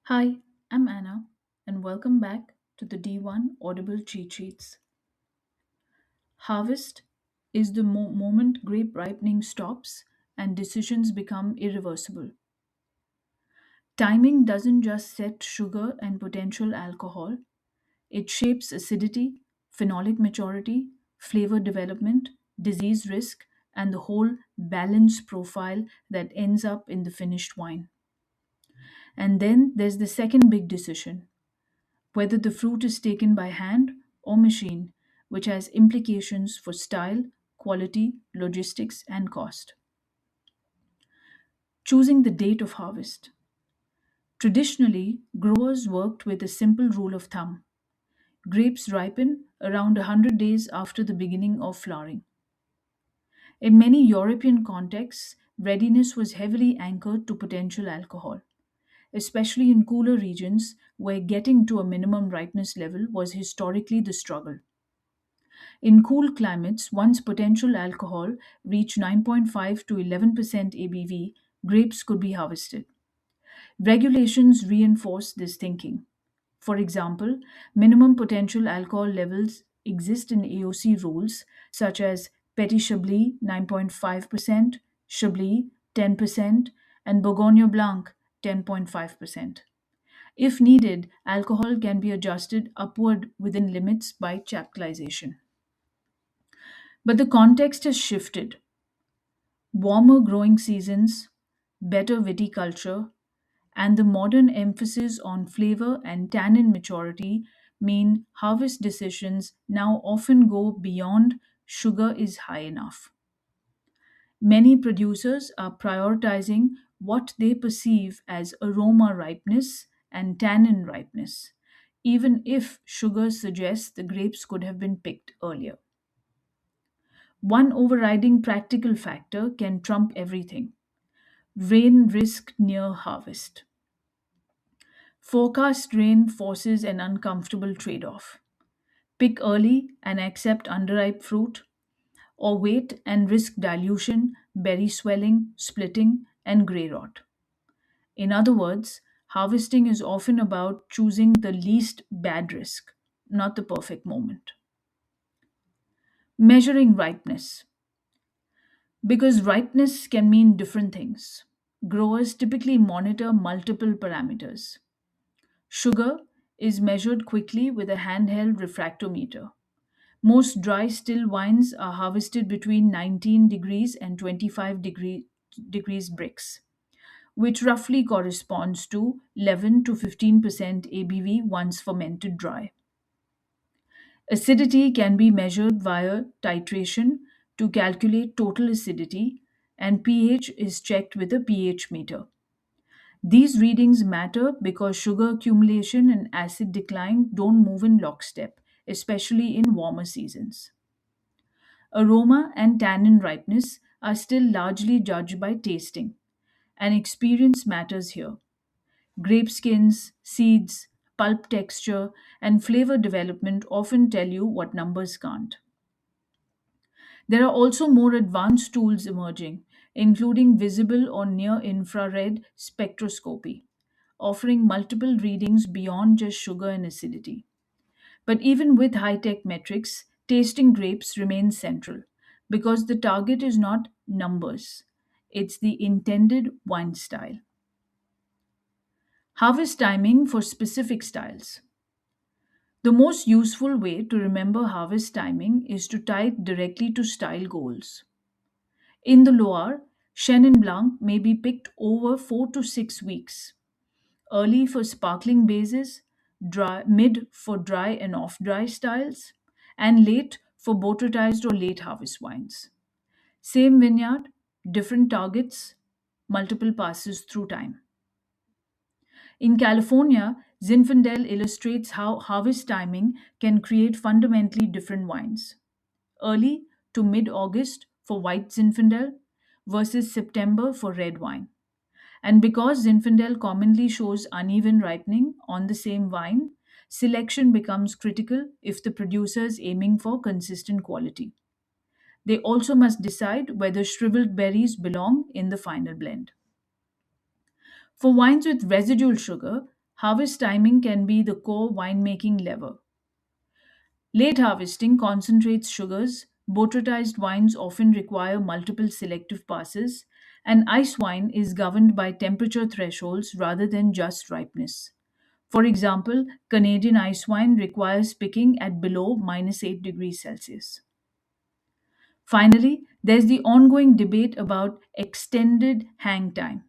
Hi, I'm Anna, and welcome back to the D1 Audible Cheat Sheets. Harvest is the moment grape ripening stops and decisions become irreversible. Timing doesn't just set sugar and potential alcohol, it shapes acidity, phenolic maturity, flavor development, disease risk, and the whole balance profile that ends up in the finished wine. And then there's the second big decision whether the fruit is taken by hand or machine, which has implications for style, quality, logistics, and cost. Choosing the date of harvest. Traditionally, growers worked with a simple rule of thumb. Grapes ripen around 100 days after the beginning of flowering. In many European contexts, readiness was heavily anchored to potential alcohol, especially in cooler regions where getting to a minimum ripeness level was historically the struggle. In cool climates, once potential alcohol reached 9.5 to 11% ABV, grapes could be harvested. Regulations reinforce this thinking. For example, minimum potential alcohol levels exist in AOC rules such as Petit Chablis 9.5%, Chablis 10%, and Bourgogne Blanc 10.5%. If needed, alcohol can be adjusted upward within limits by chaptalization. But the context has shifted. Warmer growing seasons, better viticulture, and the modern emphasis on flavor and tannin maturity mean harvest decisions now often go beyond sugar is high enough. Many producers are prioritizing what they perceive as aroma ripeness and tannin ripeness, even if sugar suggests the grapes could have been picked earlier. One overriding practical factor can trump everything: rain risk near harvest. Forecast rain forces an uncomfortable trade off. Pick early and accept underripe fruit, or wait and risk dilution, berry swelling, splitting, and grey rot. In other words, harvesting is often about choosing the least bad risk, not the perfect moment. Measuring ripeness. Because ripeness can mean different things. Growers typically monitor multiple parameters. Sugar is measured quickly with a handheld refractometer. Most dry still wines are harvested between 19 degrees and 25 degrees Brix, which roughly corresponds to 11 to 15% ABV once fermented dry. Acidity can be measured via titration to calculate total acidity, and pH is checked with a pH meter. These readings matter because sugar accumulation and acid decline don't move in lockstep, especially in warmer seasons. Aroma and tannin ripeness are still largely judged by tasting, and experience matters here. Grape skins, seeds, pulp texture, and flavor development often tell you what numbers can't. There are also more advanced tools emerging, including visible or near infrared spectroscopy, offering multiple readings beyond just sugar and acidity. But even with high tech metrics, tasting grapes remains central because the target is not numbers, it's the intended wine style. Harvest timing for specific styles. The most useful way to remember harvest timing is to tie it directly to style goals. In the Loire, Chenin Blanc may be picked over 4 to 6 weeks, early for sparkling bases, mid for dry and off dry styles, and late for botrytized or late harvest wines. Same vineyard, different targets, multiple passes through time. In California, Zinfandel illustrates how harvest timing can create fundamentally different wines. Early to mid August for white Zinfandel versus September for red wine. And because Zinfandel commonly shows uneven ripening on the same vine, selection becomes critical if the producer is aiming for consistent quality. They also must decide whether shriveled berries belong in the final blend. For wines with residual sugar, Harvest timing can be the core winemaking lever. Late harvesting concentrates sugars, botrytized wines often require multiple selective passes, and ice wine is governed by temperature thresholds rather than just ripeness. For example, Canadian ice wine requires picking at below -8 degrees Celsius. Finally, there's the ongoing debate about extended hang time.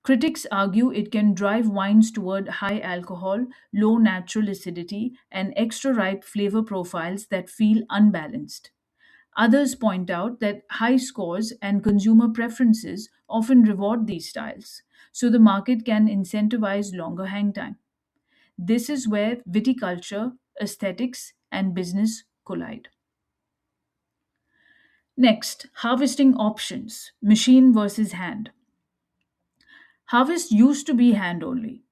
Critics argue it can drive wines toward high alcohol, low natural acidity, and extra ripe flavor profiles that feel unbalanced. Others point out that high scores and consumer preferences often reward these styles, so the market can incentivize longer hang time. This is where viticulture, aesthetics, and business collide. Next, harvesting options, machine versus hand. Harvest used to be hand only.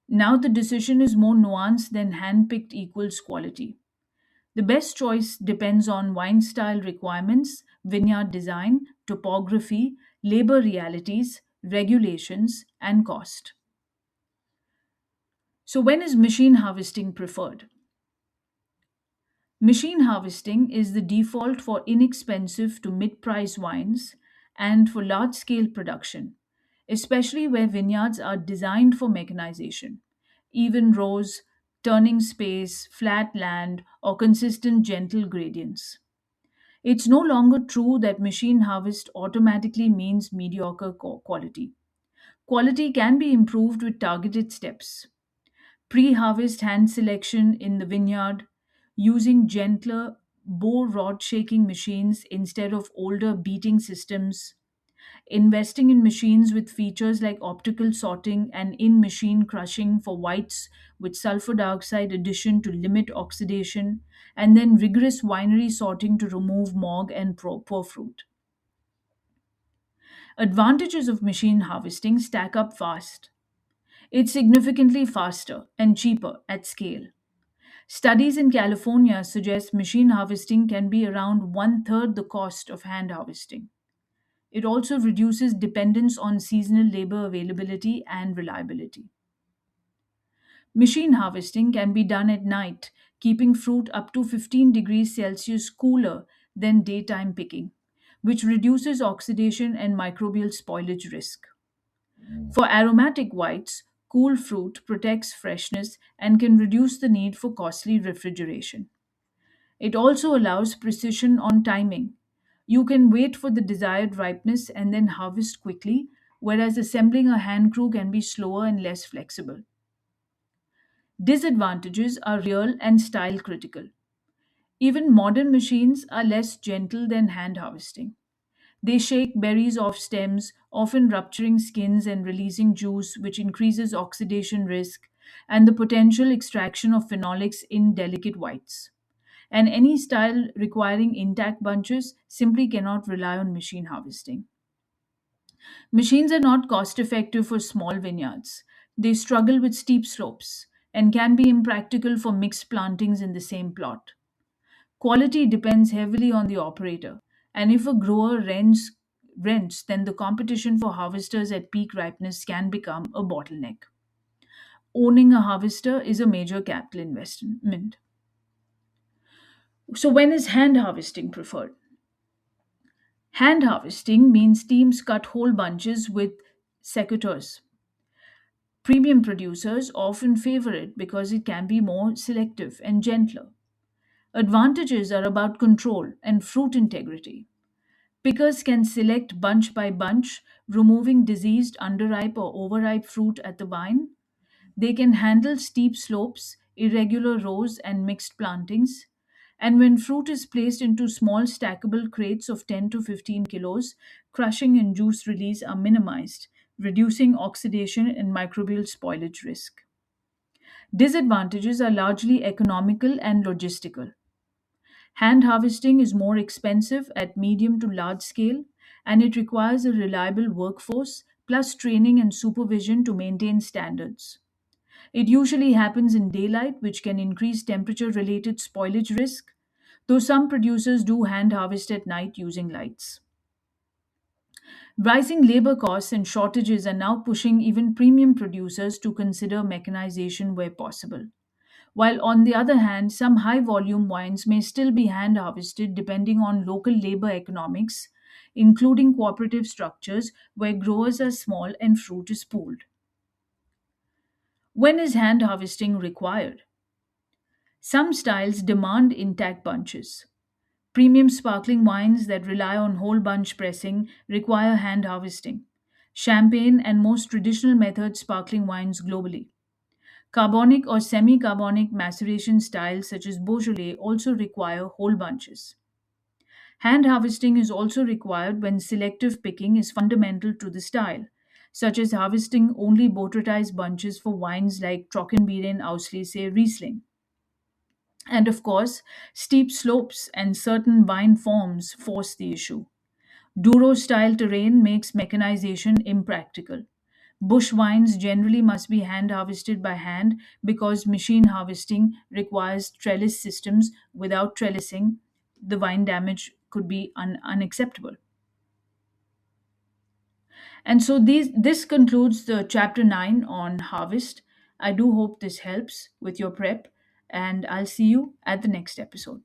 Now the decision is more nuanced than hand picked equals quality. The best choice depends on wine style requirements, vineyard design, topography, labor realities, regulations, and cost. So, when is machine harvesting preferred? Machine harvesting is the default for inexpensive to mid price wines and for large scale production, especially where vineyards are designed for mechanization. Even rows, turning space, flat land, or consistent gentle gradients. It's no longer true that machine harvest automatically means mediocre quality. Quality can be improved with targeted steps. Pre harvest hand selection in the vineyard, using gentler bow rod shaking machines instead of older beating systems, investing in machines with features like optical sorting and in machine crushing for whites with sulfur dioxide addition to limit oxidation, and then rigorous winery sorting to remove mog and poor fruit. Advantages of machine harvesting stack up fast. It's significantly faster and cheaper at scale. Studies in California suggest machine harvesting can be around one third the cost of hand harvesting. It also reduces dependence on seasonal labor availability and reliability. Machine harvesting can be done at night, keeping fruit up to 15 degrees Celsius cooler than daytime picking, which reduces oxidation and microbial spoilage risk. For aromatic whites, cool fruit protects freshness and can reduce the need for costly refrigeration. It also allows precision on timing. You can wait for the desired ripeness and then harvest quickly, whereas assembling a hand crew can be slower and less flexible. Disadvantages are real and style critical. Even modern machines are less gentle than hand harvesting. They shake berries off stems, often rupturing skins and releasing juice, which increases oxidation risk and the potential extraction of phenolics in delicate whites. And any style requiring intact bunches simply cannot rely on machine harvesting. Machines are not cost effective for small vineyards. They struggle with steep slopes and can be impractical for mixed plantings in the same plot. Quality depends heavily on the operator, and if a grower rents, then the competition for harvesters at peak ripeness can become a bottleneck. Owning a harvester is a major capital investment. So, when is hand harvesting preferred? Hand harvesting means teams cut whole bunches with secateurs. Premium producers often favor it because it can be more selective and gentler. Advantages are about control and fruit integrity. Pickers can select bunch by bunch, removing diseased, underripe, or overripe fruit at the vine. They can handle steep slopes, irregular rows, and mixed plantings. And when fruit is placed into small stackable crates of 10 to 15 kilos, crushing and juice release are minimized, reducing oxidation and microbial spoilage risk. Disadvantages are largely economical and logistical. Hand harvesting is more expensive at medium to large scale, and it requires a reliable workforce plus training and supervision to maintain standards. It usually happens in daylight, which can increase temperature related spoilage risk, though some producers do hand harvest at night using lights. Rising labor costs and shortages are now pushing even premium producers to consider mechanization where possible. While on the other hand, some high volume wines may still be hand harvested depending on local labor economics, including cooperative structures where growers are small and fruit is pooled. When is hand harvesting required? Some styles demand intact bunches. Premium sparkling wines that rely on whole bunch pressing require hand harvesting. Champagne and most traditional method sparkling wines globally. Carbonic or semi carbonic maceration styles such as Beaujolais also require whole bunches. Hand harvesting is also required when selective picking is fundamental to the style, such as harvesting only botrytized bunches for wines like Trockenbeeren, Auslese, Riesling. And of course, steep slopes and certain vine forms force the issue. Douro style terrain makes mechanization impractical. Bush vines generally must be hand harvested by hand because machine harvesting requires trellis systems. Without trellising, the vine damage could be unacceptable. And so this concludes the chapter 9 on harvest. I do hope this helps with your prep, and I'll see you at the next episode.